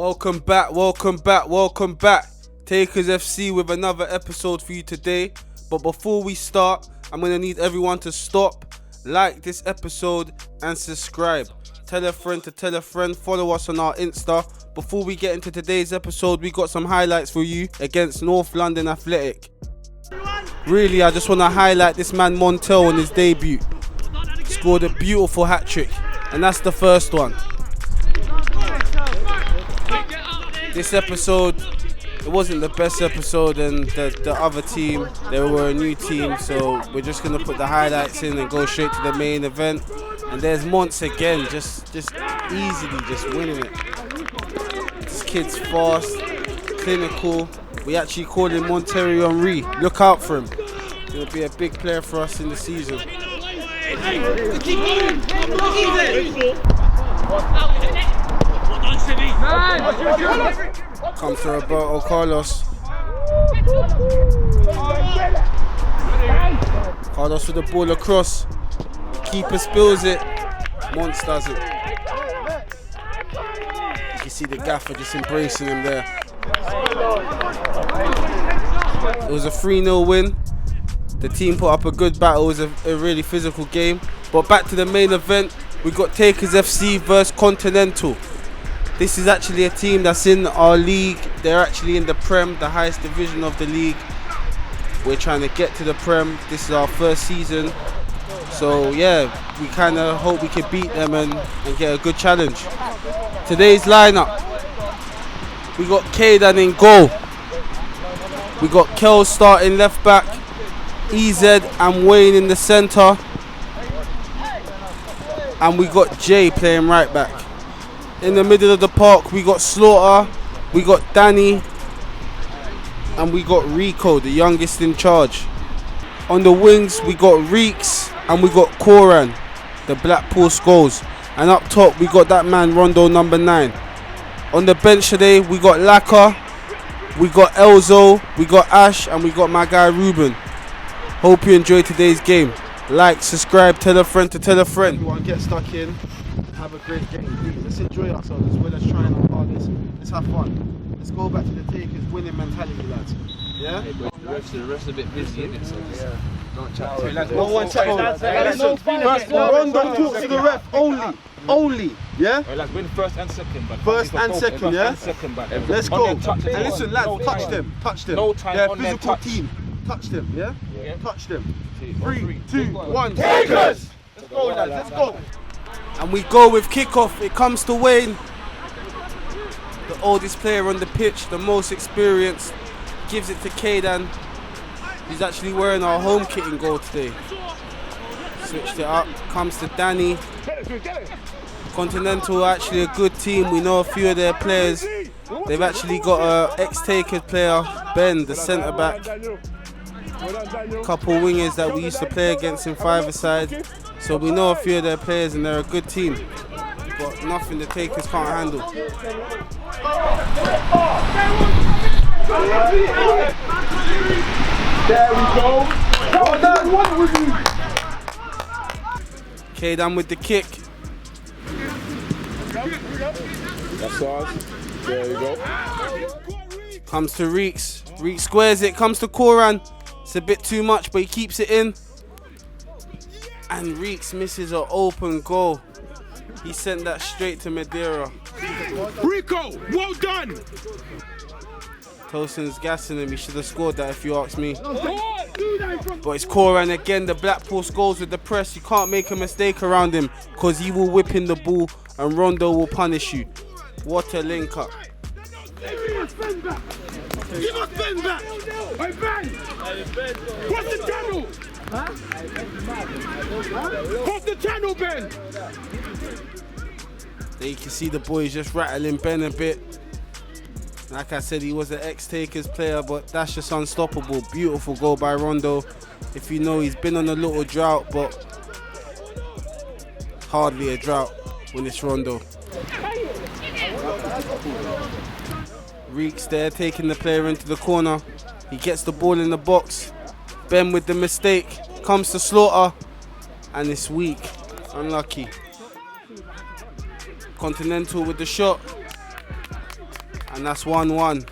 Welcome back. Takers FC with another episode for you today. But before we start, I'm going to need everyone to stop, like this episode and subscribe. Tell a friend to tell a friend, follow us on our Insta. Before we get into today's episode, we got some highlights for you against North London Athletic. Really, I just want to highlight this man Montel on his debut. Scored a beautiful hat-trick, and that's the first one. This episode, it wasn't the best episode, and the other team, they were a new team, so we're just going to put the highlights in and go straight to the main event. And there's Monts again, just easily just winning it. This kid's fast, clinical. We actually call him Monterey Henry. Look out for him. He's going to be a big player for us in the season. Comes to Roberto Carlos. Carlos with the ball across. Keeper spills it. Monts does it. You can see the gaffer just embracing him there. It was a 3-0 win. The team put up a good battle. It was a really physical game. But back to the main event, we got Takers FC versus Continental. This is actually a team that's in our league. They're actually in the Prem, the highest division of the league. We're trying to get to the Prem. This is our first season. So yeah, we kind of hope we can beat them and get a good challenge. Today's lineup, we got Kaydan in goal. We got Kel starting left back. EZ and Wayne in the centre. And we got Jay playing right back. In the middle of the park, we got Slaughter, we got Danny, and we got Rico, the youngest in charge. On the wings, we got Reeks and we got Koran, the Blackpool Skulls. And up top, we got that man Rondo number 9. On the bench today, we got Laka, we got Elzo, we got Ash, and we got my guy Ruben. Hope you enjoy today's game. Like, subscribe, tell a friend to tell a friend. Everyone get stuck in. Have a great game, please. Let's enjoy ourselves as well as trying our hardest. Let's have fun. Let's go back to the Takers winning mentality, lads. Yeah? Hey, bro, the ref's a bit busy, isn't it? So don't chat to him. No one chat to him. First, Rondo talks to the ref only. Yeah? Hey, lads, win first and second, but first and second, yeah? Let's go. And listen, lads, touch them. No time. They're a physical team. Touch them, yeah? Touch them. 3, 2, 1. Takers! Let's go, lads. Let's go. And we go with kickoff. It comes to Wayne, the oldest player on the pitch, the most experienced. Gives it to Kaydan. He's actually wearing our home kit in goal today. Switched it up. Comes to Danny. Continental are actually a good team. We know a few of their players. They've actually got a ex-Takers player, Ben, the centre back. Couple wingers that we used to play against in five-a-side. So we know a few of their players and they're a good team. But nothing the Takers can't handle. There we go. Kaydan with the kick. That's ours. There we go. Comes to Reeks. Reeks squares it. Comes to Koran. It's a bit too much, but he keeps it in. And Reeks misses an open goal. He sent that straight to Madeira. Rico, well done! Tolson's gassing him. He should have scored that if you ask me. But it's Koran again, the Blackpool Skulls with the press. You can't make a mistake around him because he will whip in the ball and Rondo will punish you. What a link up. Give us Ben back! Hey Ben! What's the channel? What's the channel, Ben? There you can see the boys just rattling Ben a bit. Like I said, he was an ex-Takers player, but that's just unstoppable. Beautiful goal by Rondo. If you know, he's been on a little drought, but hardly a drought when it's Rondo. Reeks there, taking the player into the corner. He gets the ball in the box. Ben with the mistake. Comes to Slaughter. And it's weak. Unlucky. Continental with the shot. And that's 1-1.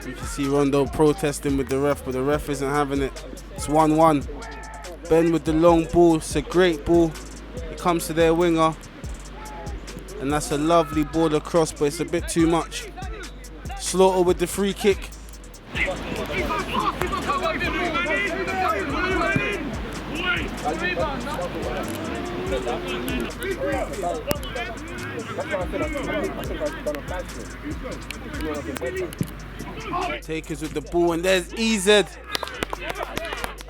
You can see Rondo protesting with the ref, but the ref isn't having it. It's 1-1. Ben with the long ball. It's a great ball. It comes to their winger. And that's a lovely ball across, but it's a bit too much. Slaughter with the free kick. Takers with the ball, and there's EZ.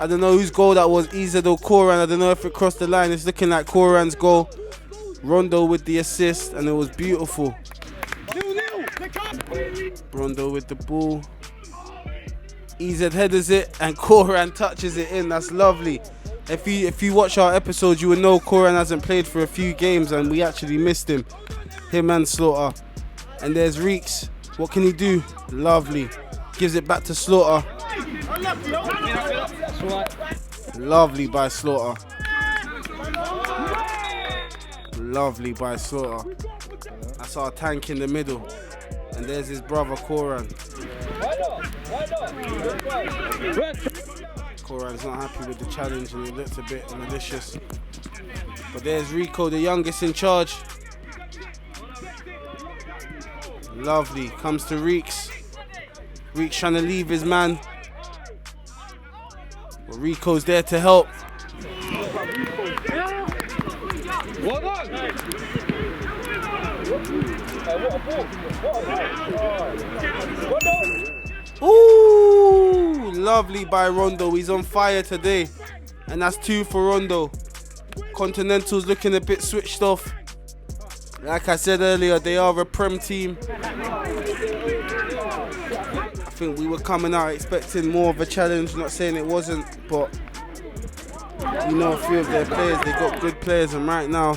I don't know whose goal that was, EZ or Koran. I don't know if it crossed the line. It's looking like Koran's goal. Rondo with the assist, and it was beautiful. Rondo with the ball. EZ headers it, and Koran touches it in. That's lovely. If you watch our episodes, you will know Koran hasn't played for a few games, and we actually missed him. Him and Slaughter. And there's Reeks. What can he do? Lovely. Gives it back to Slaughter. Lovely by Slaughter. Lovely by Slaughter. That's our tank in the middle. And there's his brother Koran. Koran's not happy with the challenge and he looks a bit malicious. But there's Rico, the youngest in charge. Lovely. Comes to Reeks. Reeks trying to leave his man. But Rico's there to help. Well done. Ooh, lovely by Rondo. He's on fire today. And that's 2 for Rondo. Continental's looking a bit switched off. Like I said earlier, they are a Prem team. I think we were coming out expecting more of a challenge. Not saying it wasn't, but you know a few of their players. They got good players, and right now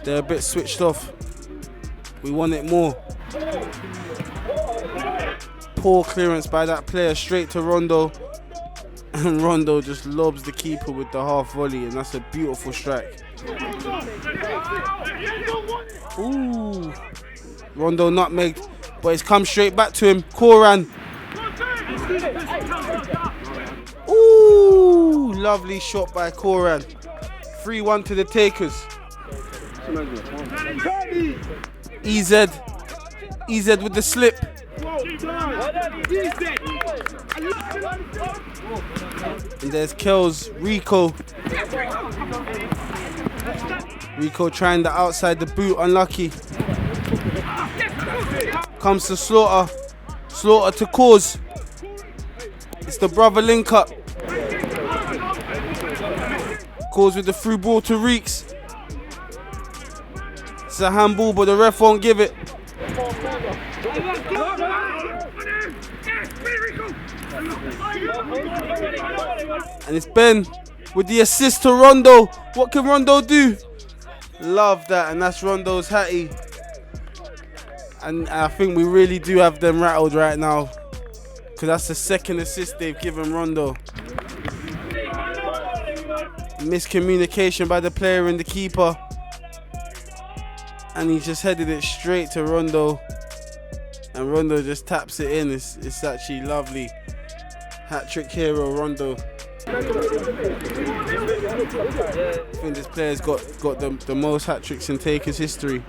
they're a bit switched off. We want it more. Poor clearance by that player straight to Rondo. And Rondo just lobs the keeper with the half volley, and that's a beautiful strike. Ooh. Rondo nutmegged, but it's come straight back to him. Koran. Ooh, lovely shot by Koran. 3-1 to the Takers. EZ with the slip. And there's Kells, Rico. Rico trying the outside the boot, unlucky. Comes to Slaughter. Slaughter to Cause. It's the brother link up. Cause with the through ball to Reeks. It's a handball, but the ref won't give it. And it's Ben with the assist to Rondo. What can Rondo do? Love that, and that's Rondo's hattie. And I think we really do have them rattled right now, because that's the second assist they've given Rondo. Miscommunication by the player and the keeper. And he just headed it straight to Rondo. And Rondo just taps it in. It's actually lovely. Hat-trick hero Rondo. I think this player's got the most hat-tricks in Takers history.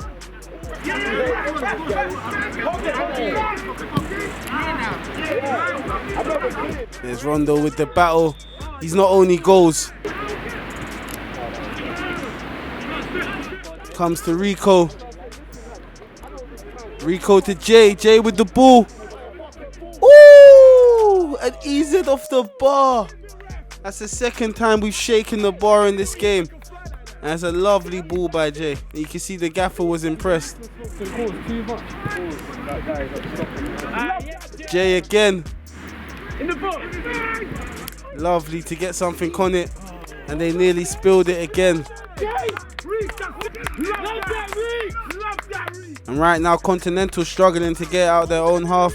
There's Rondo with the battle. He's not only goals. Comes to Rico. Rico to Jay. Jay with the ball. Ooh! And EZ off the bar. That's the second time we've shaken the bar in this game. And that's a lovely ball by Jay. You can see the gaffer was impressed. Jay again. Lovely to get something on it. And they nearly spilled it again. And right now Continental struggling to get out their own half.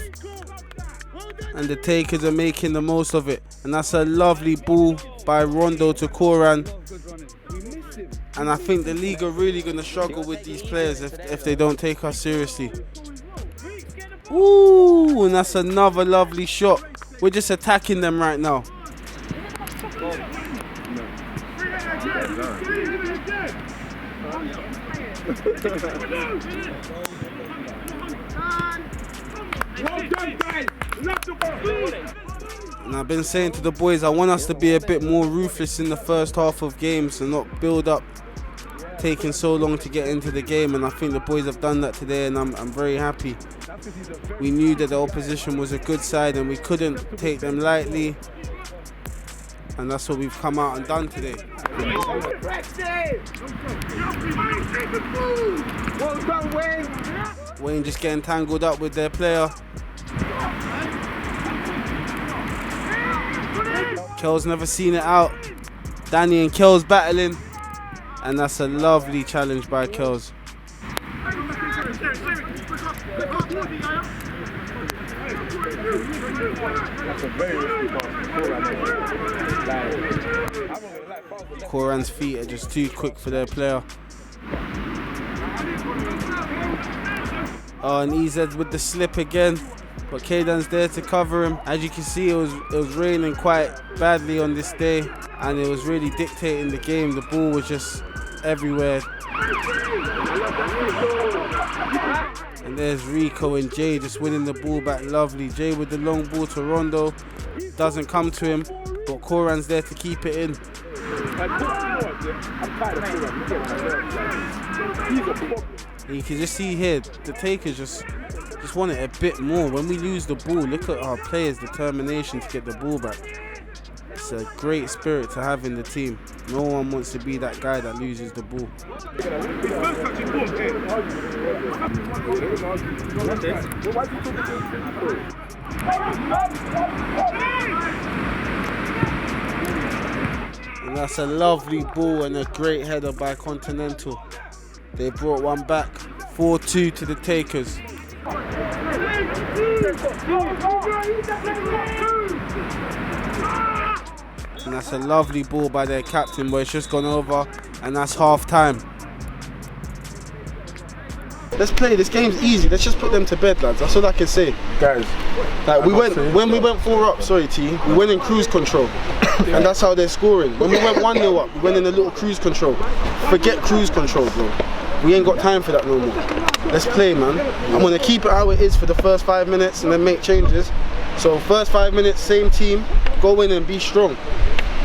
And the Takers are making the most of it. And that's a lovely ball by Rondo to Koran. And I think the league are really going to struggle with these players if they don't take us seriously. Ooh, and that's another lovely shot. We're just attacking them right now. And I've been saying to the boys, I want us to be a bit more ruthless in the first half of games and not build up, taking so long to get into the game. And I think the boys have done that today, and I'm very happy. We knew that the opposition was a good side and we couldn't take them lightly. And that's what we've come out and done today. Wayne just getting tangled up with their player. Kel's never seen it out. Danny and Kel's battling. And that's a lovely challenge by Kels. Koran's feet are just too quick for their player. Oh, and EZ's with the slip again, but Kaydan's there to cover him. As you can see, it was raining quite badly on this day, and it was really dictating the game. The ball was just everywhere. And there's Rico and Jay just winning the ball back. Lovely. Jay with the long ball to Rondo. Doesn't come to him, but Koran's there to keep it in. You can just see here, the Takers just want it a bit more. When we lose the ball, look at our players' determination to get the ball back. It's a great spirit to have in the team. No one wants to be that guy that loses the ball. And that's a lovely ball and a great header by Continental. They brought one back, 4-2 to the Takers. And that's a lovely ball by their captain, but it's just gone over, and that's half time. Let's play. This game's easy. Let's just put them to bed, lads. That's all I can say. Guys, like when we went 4 up, sorry T, we went in cruise control. And that's how they're scoring. When we went 1-0 up, we went in a little cruise control. Forget cruise control, bro. We ain't got time for that no more. Let's play, man. I'm gonna keep it how it is for the first 5 minutes and then make changes. So first 5 minutes, same team, go in and be strong.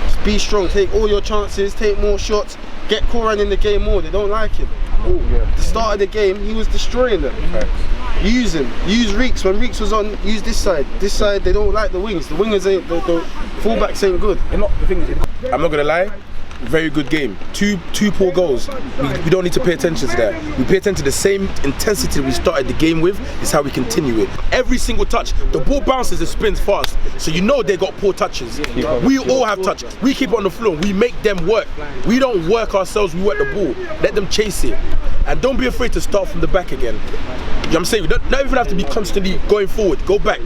Just be strong, take all your chances, take more shots, get Koran in the game more. They don't like him. The start of the game, he was destroying them. Use him, use Reeks. When Reeks was on, use this side. This side, they don't like the wings. The wingers ain't, the fullbacks ain't good. The thing is, I'm not gonna lie. Very good game. Two poor goals. We don't need to pay attention to that. We pay attention to the same intensity we started the game with. Is how we continue it. Every single touch, the ball bounces and spins fast. So you know they got poor touches. We all have touch. We keep it on the floor. We make them work. We don't work ourselves. We work the ball. Let them chase it. And don't be afraid to start from the back again. You know what I'm saying? We don't even have to be constantly going forward. Go back.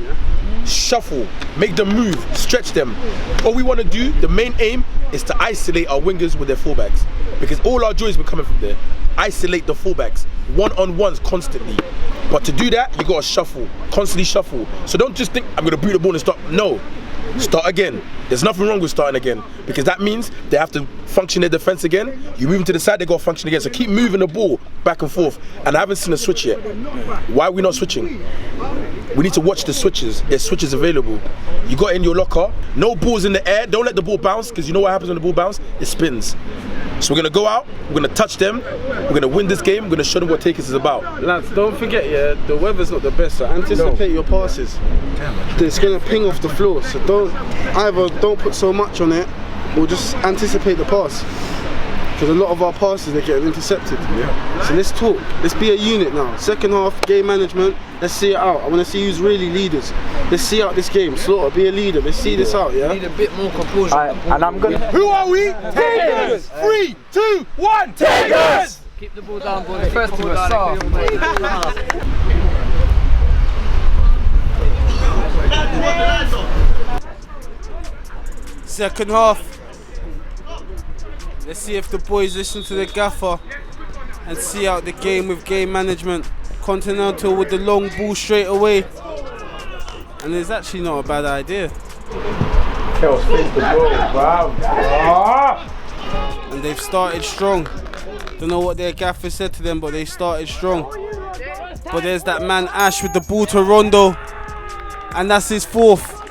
Shuffle, make them move, stretch them. All we want to do, the main aim, is to isolate our wingers with their fullbacks, because all our joy has been coming from there. Isolate the fullbacks, one-on-ones constantly. But to do that, you gotta shuffle, constantly shuffle. So don't just think I'm gonna boot the ball and stop. No, start again. There's nothing wrong with starting again, because that means they have to function their defense again. You move them to the side, they gotta function again. So keep moving the ball back and forth. And I haven't seen a switch yet. Why are we not switching? We need to watch the switches. There's switches available. You got in your locker, no balls in the air. Don't let the ball bounce, because you know what happens when the ball bounces? It spins. So we're gonna go out, we're gonna touch them, we're gonna win this game, we're gonna show them what Takers is about. Lads, don't forget, yeah, the weather's not the best, so anticipate your passes. It's gonna ping off the floor, so don't put so much on it, or just anticipate the pass. Because a lot of our passes, they're getting intercepted. So let's talk. Let's be a unit now. Second half, game management, let's see it out. I want to see who's really leaders. Let's see out this game. Slaughter, be a leader. Let's see this out, yeah? We need a bit more composure. And I'm gonna... Who are we? Takers! 3, 2, 1, Takers! Keep the ball down, boys. First to a soft. Second half. Let's see if the boys listen to the gaffer and see out the game with game management. Continental with the long ball straight away. And it's actually not a bad idea. And they've started strong. Don't know what their gaffer said to them, but they started strong. But there's that man Ash with the ball to Rondo. And that's his fourth.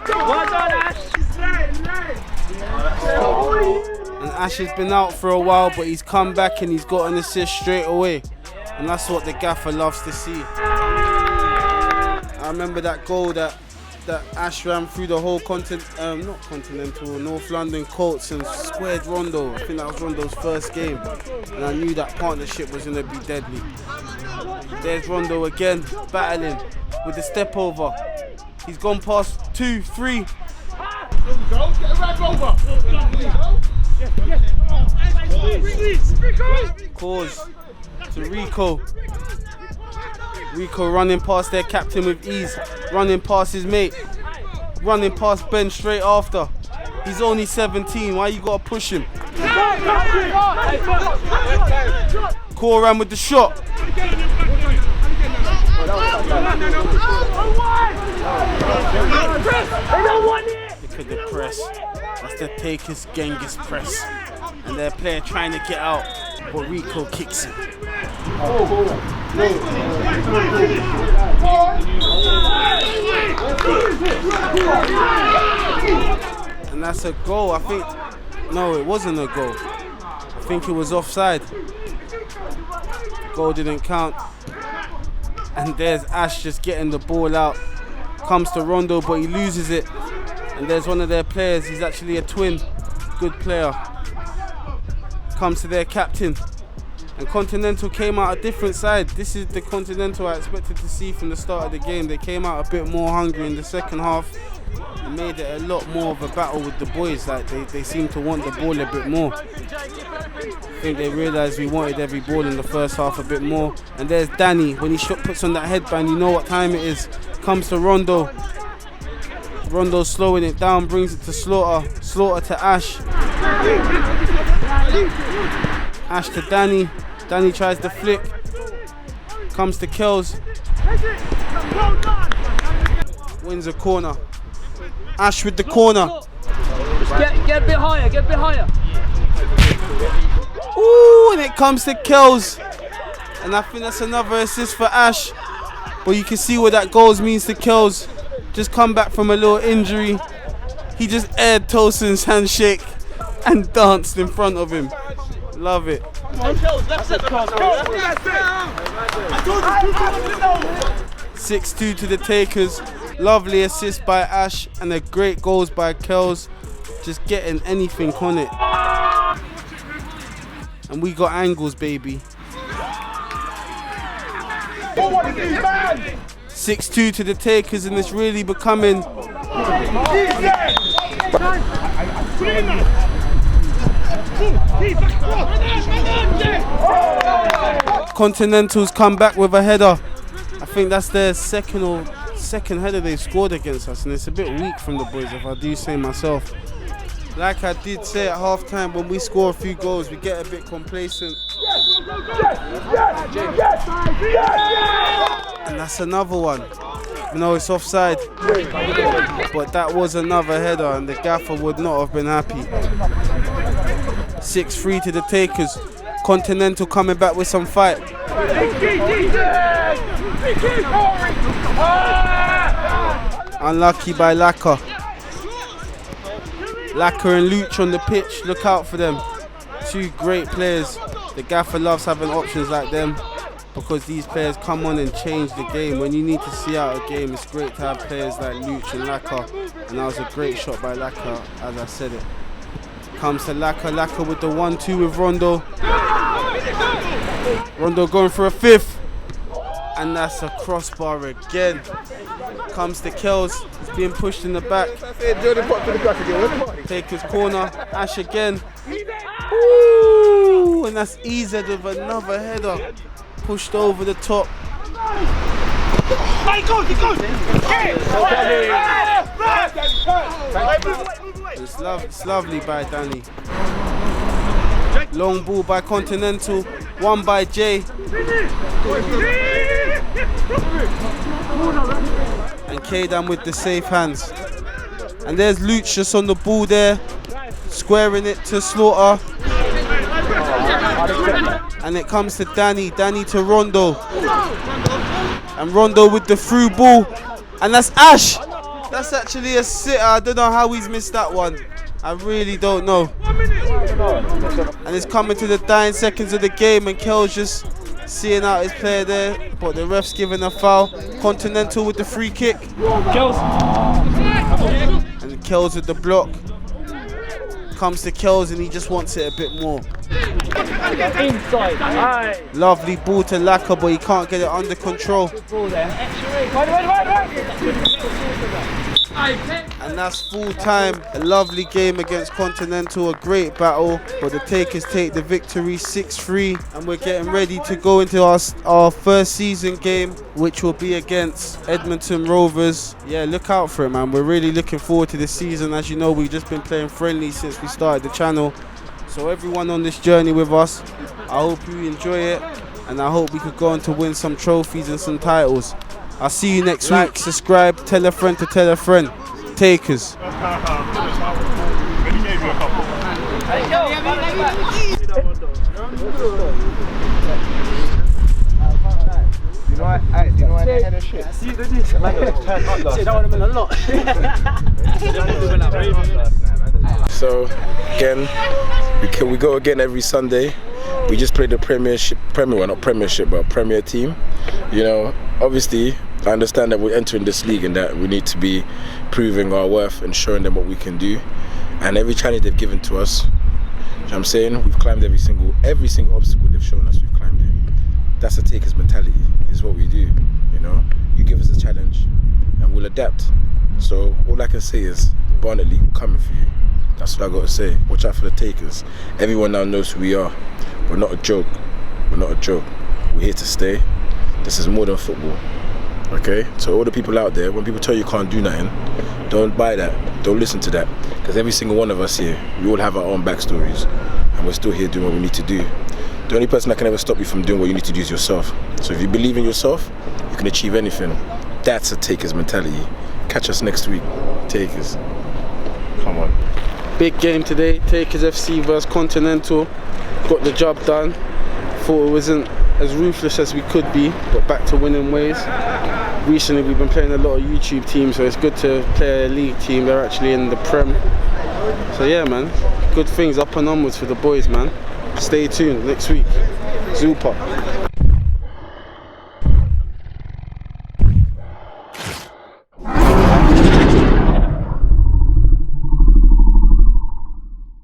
And Ash has been out for a while, but he's come back and he's got an assist straight away. And that's what the gaffer loves to see. I remember that goal that Ash ran through the whole North London Colts and squared Rondo. I think that was Rondo's first game. And I knew that partnership was going to be deadly. There's Rondo again, battling with the step over. He's gone past 2, 3. Cause to Rico. Rico running past their captain with ease. Running past his mate. Running past Ben straight after. He's only 17. Why you gotta push him? Coram with the shot. Look at the press. That's the Takers Genghis press. And their player trying to get out, but Rico kicks it. And that's a goal. I think, no, it wasn't a goal. I think it was offside. Goal didn't count. And there's Ash just getting the ball out. Comes to Rondo, but he loses it. And there's one of their players. He's actually a twin. Good player. Comes to their captain. And Continental came out a different side. This is the Continental I expected to see from the start of the game. They came out a bit more hungry in the second half. And made it a lot more of a battle with the boys. Like they seem to want the ball a bit more. I think they realised we wanted every ball in the first half a bit more. And there's Danny. When he puts on that headband, you know what time it is. Comes to Rondo. Rondo slowing it down, brings it to Slaughter. Slaughter to Ash. Ash to Danny. Danny tries to flick. Comes to Kells. Wins a corner. Ash with the corner. Get a bit higher, get a bit higher. Ooh, and it comes to Kells. And I think that's another assist for Ash. But you can see what that goals means to Kells. Just come back from a little injury. He just aired Tolson's handshake and danced in front of him. Love it. 6-2 to the Takers. Lovely assist by Ash and a great goals by Kells. Just getting anything on it. And we got angles, baby. 6-2 to the Takers, and it's really becoming Continental's come back with a header. I think that's their second header they've scored against us, and it's a bit weak from the boys, if I do say myself. Like I did say at half time, when we score a few goals we get a bit complacent. And that's another one. No, it's offside. But that was another header and the gaffer would not have been happy. 6-3 to the Takers. Continental coming back with some fight. Unlucky by Laka. Laka and Luch on the pitch. Look out for them. Two great players. The gaffer loves having options like them because these players come on and change the game. When you need to see out a game, it's great to have players like Luch and Laka. And that was a great shot by Laka, as I said it. Comes to Laka. Laka with the 1-2 with Rondo. Rondo going for a fifth. And that's a crossbar again. Comes to Kells. He's being pushed in the back. Takers corner. Ash again. Ooh, and that's EZ with another header. Pushed over the top. It's lovely by Danny. Long ball by Continental, one by Jay. And K-Dan with the safe hands. And there's Lucius on the ball there, squaring it to Slaughter. And it comes to Danny to Rondo. And Rondo with the through ball. And that's Ash. That's actually a sitter. I don't know how he's missed that one. I really don't know. And it's coming to the dying seconds of the game, and Kel's just seeing out his player there, but the ref's giving a foul. Continental with the free kick. And Kel's with the block. Comes to Kel's and he just wants it a bit more. Inside. Lovely ball to Laka, but he can't get it under control. And that's full time. A lovely game against Continental, a great battle, but the Takers take the victory 6-3, and we're getting ready to go into our first season game, which will be against Edmonton Rovers. Yeah, look out for it, man. We're really looking forward to this season. As you know, we've just been playing friendly since we started the channel. So everyone on this journey with us, I hope you enjoy it, and I hope we could go on to win some trophies and some titles. I'll see you next week. Subscribe, tell a friend to tell a friend. Takers. So again, we go again every Sunday. We just played the Premier team. You know, obviously I understand that we're entering this league and that we need to be proving our worth and showing them what we can do. And every challenge they've given to us, you know what I'm saying, we've climbed every single obstacle they've shown us, we've climbed it. That's a Takers mentality, is what we do, you know. You give us a challenge and we'll adapt. So all I can say is, Barnet League, we're coming for you. That's what I got to say. Watch out for the Takers. Everyone now knows who we are. We're not a joke. We're not a joke. We're here to stay. This is more than football. Okay? So all the people out there, when people tell you can't do nothing, don't buy that. Don't listen to that. Because every single one of us here, we all have our own backstories. And we're still here doing what we need to do. The only person that can ever stop you from doing what you need to do is yourself. So if you believe in yourself, you can achieve anything. That's a Takers mentality. Catch us next week. Takers. Come on. Big game today. Takers FC versus Continental. Got the job done. Thought it wasn't as ruthless as we could be, but back to winning ways. Recently we've been playing a lot of YouTube teams, so it's good to play a league team. They're actually in the Prem. So yeah, man, good things up and onwards for the boys, man. Stay tuned next week. Zupa.